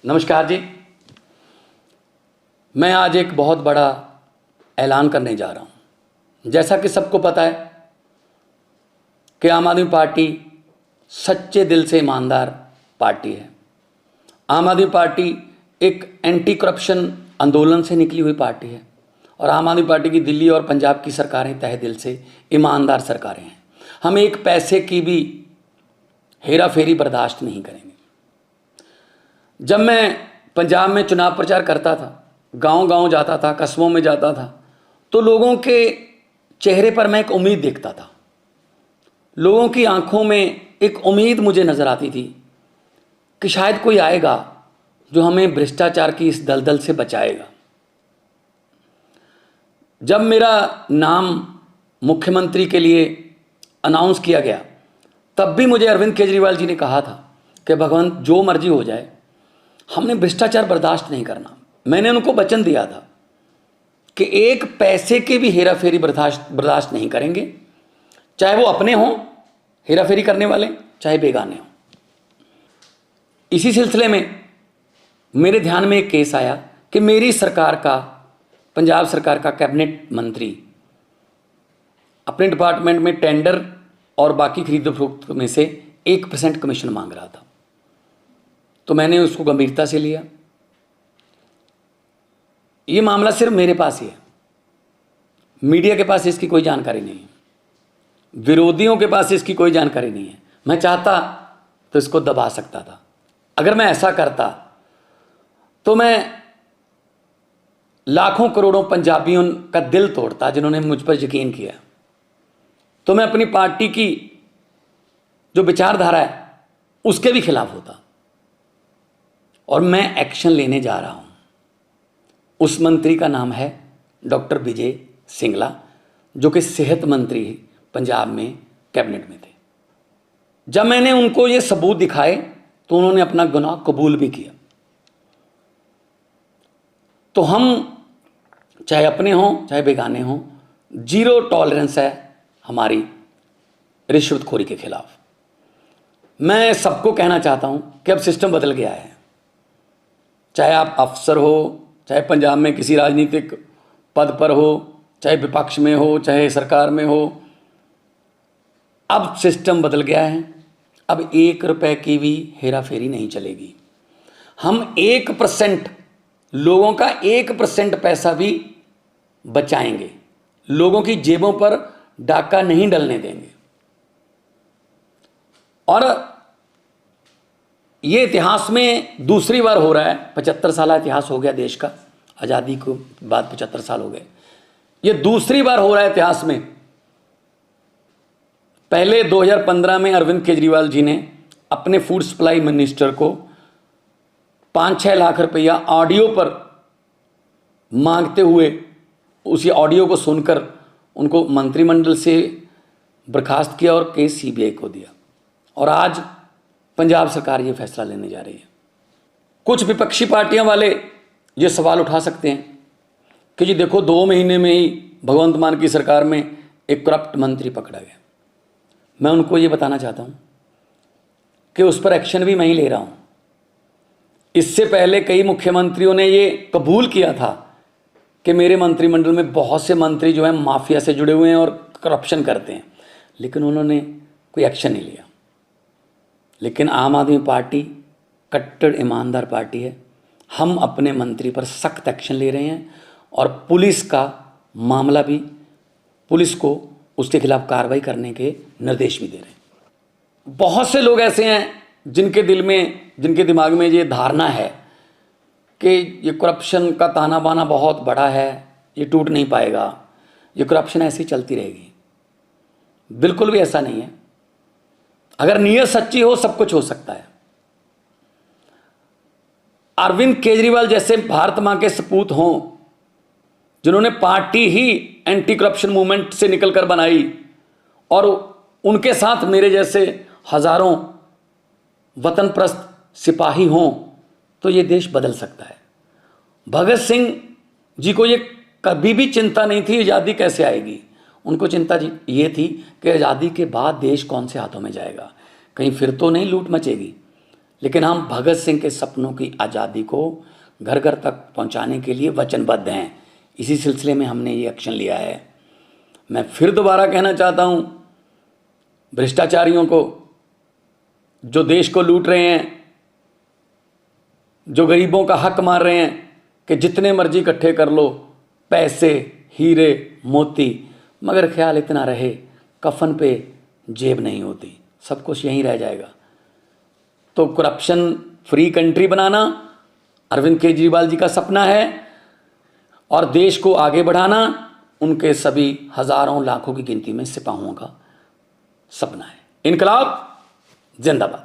नमस्कार जी। मैं आज एक बहुत बड़ा ऐलान करने जा रहा हूँ। जैसा कि सबको पता है कि आम आदमी पार्टी सच्चे दिल से ईमानदार पार्टी है। आम आदमी पार्टी एक एंटी करप्शन आंदोलन से निकली हुई पार्टी है और आम आदमी पार्टी की दिल्ली और पंजाब की सरकारें तहे दिल से ईमानदार सरकारें हैं। हम एक पैसे की भी हेरा फेरी बर्दाश्त नहीं करेंगे। जब मैं पंजाब में चुनाव प्रचार करता था, गांव-गांव जाता था, कस्बों में जाता था, तो लोगों के चेहरे पर मैं एक उम्मीद देखता था। लोगों की आंखों में एक उम्मीद मुझे नज़र आती थी कि शायद कोई आएगा जो हमें भ्रष्टाचार की इस दलदल से बचाएगा। जब मेरा नाम मुख्यमंत्री के लिए अनाउंस किया गया, तब भी मुझे अरविंद केजरीवाल जी ने कहा था कि भगवंत जो मर्जी हो जाए, हमने भ्रष्टाचार बर्दाश्त नहीं करना। मैंने उनको वचन दिया था कि एक पैसे के भी हेरा फेरी बर्दाश्त नहीं करेंगे, चाहे वो अपने हों हेरा फेरी करने वाले, चाहे बेगाने हों। इसी सिलसिले में मेरे ध्यान में एक केस आया कि मेरी सरकार का, पंजाब सरकार का कैबिनेट मंत्री अपने डिपार्टमेंट में टेंडर और बाकी खरीद फरोख्त में से 1% कमीशन मांग रहा था। तो मैंने उसको गंभीरता से लिया। ये मामला सिर्फ मेरे पास ही है, मीडिया के पास इसकी कोई जानकारी नहीं है, विरोधियों के पास इसकी कोई जानकारी नहीं है। मैं चाहता तो इसको दबा सकता था। अगर मैं ऐसा करता तो मैं लाखों करोड़ों पंजाबियों का दिल तोड़ता जिन्होंने मुझ पर यकीन किया। तो मैं अपनी पार्टी की जो विचारधारा है उसके भी खिलाफ होता और मैं एक्शन लेने जा रहा हूं। उस मंत्री का नाम है डॉक्टर विजय सिंगला, जो कि सेहत मंत्री पंजाब में कैबिनेट में थे। जब मैंने उनको ये सबूत दिखाए तो उन्होंने अपना गुनाह कबूल भी किया। तो हम चाहे अपने हों चाहे बेगाने हों, जीरो टॉलरेंस है हमारी रिश्वतखोरी के खिलाफ। मैं सबको कहना चाहता हूं कि अब सिस्टम बदल गया है। चाहे आप अफसर हो, चाहे पंजाब में किसी राजनीतिक पद पर हो, चाहे विपक्ष में हो, चाहे सरकार में हो, अब सिस्टम बदल गया है। अब 1 रुपए की भी हेरा फेरी नहीं चलेगी। हम 1%, लोगों का 1% पैसा भी बचाएंगे। लोगों की जेबों पर डाका नहीं डलने देंगे। और ये इतिहास में दूसरी बार हो रहा है। 75 साल इतिहास हो गया देश का, आज़ादी को बाद 75 साल हो गए। ये दूसरी बार हो रहा है इतिहास में। पहले 2015 में अरविंद केजरीवाल जी ने अपने फूड सप्लाई मिनिस्टर को 5-6 लाख रुपया ऑडियो पर मांगते हुए, उसी ऑडियो को सुनकर उनको मंत्रिमंडल से बर्खास्त किया और केस सीबीआई को दिया। और आज पंजाब सरकार ये फैसला लेने जा रही है। कुछ विपक्षी पार्टियां वाले ये सवाल उठा सकते हैं कि जी देखो, 2 महीने में ही भगवंत मान की सरकार में एक करप्ट मंत्री पकड़ा गया। मैं उनको ये बताना चाहता हूँ कि उस पर एक्शन भी मैं ही ले रहा हूँ। इससे पहले कई मुख्यमंत्रियों ने ये कबूल किया था कि मेरे मंत्रिमंडल में बहुत से मंत्री जो हैं माफिया से जुड़े हुए हैं और करप्शन करते हैं, लेकिन उन्होंने कोई एक्शन नहीं लिया। लेकिन आम आदमी पार्टी कट्टर ईमानदार पार्टी है। हम अपने मंत्री पर सख्त एक्शन ले रहे हैं और पुलिस का मामला भी, पुलिस को उसके खिलाफ कार्रवाई करने के निर्देश भी दे रहे हैं। बहुत से लोग ऐसे हैं जिनके जिनके दिमाग में ये धारणा है कि ये करप्शन का ताना बाना बहुत बड़ा है, ये टूट नहीं पाएगा, ये करप्शन ऐसी ही चलती रहेगी। बिल्कुल भी ऐसा नहीं है। अगर नीयत सच्ची हो सब कुछ हो सकता है। अरविंद केजरीवाल जैसे भारत मां के सपूत हों, जिन्होंने पार्टी ही एंटी करप्शन मूवमेंट से निकलकर बनाई, और उनके साथ मेरे जैसे हजारों वतनप्रस्त सिपाही हों, तो ये देश बदल सकता है। भगत सिंह जी को ये कभी भी चिंता नहीं थी आज़ादी कैसे आएगी। उनको चिंता ये थी कि आज़ादी के बाद देश कौन से हाथों में जाएगा, कहीं फिर तो नहीं लूट मचेगी। लेकिन हम भगत सिंह के सपनों की आज़ादी को घर घर तक पहुंचाने के लिए वचनबद्ध हैं। इसी सिलसिले में हमने ये एक्शन लिया है। मैं फिर दोबारा कहना चाहता हूं भ्रष्टाचारियों को, जो देश को लूट रहे हैं, जो गरीबों का हक मार रहे हैं, कि जितने मर्जी इकट्ठे कर लो पैसे, हीरे मोती, मगर ख्याल इतना रहे कफन पे जेब नहीं होती, सब कुछ यहीं रह जाएगा। तो करप्शन फ्री कंट्री बनाना अरविंद केजरीवाल जी का सपना है और देश को आगे बढ़ाना उनके सभी हजारों लाखों की गिनती में सिपाहियों का सपना है। इनकलाब जिंदाबाद।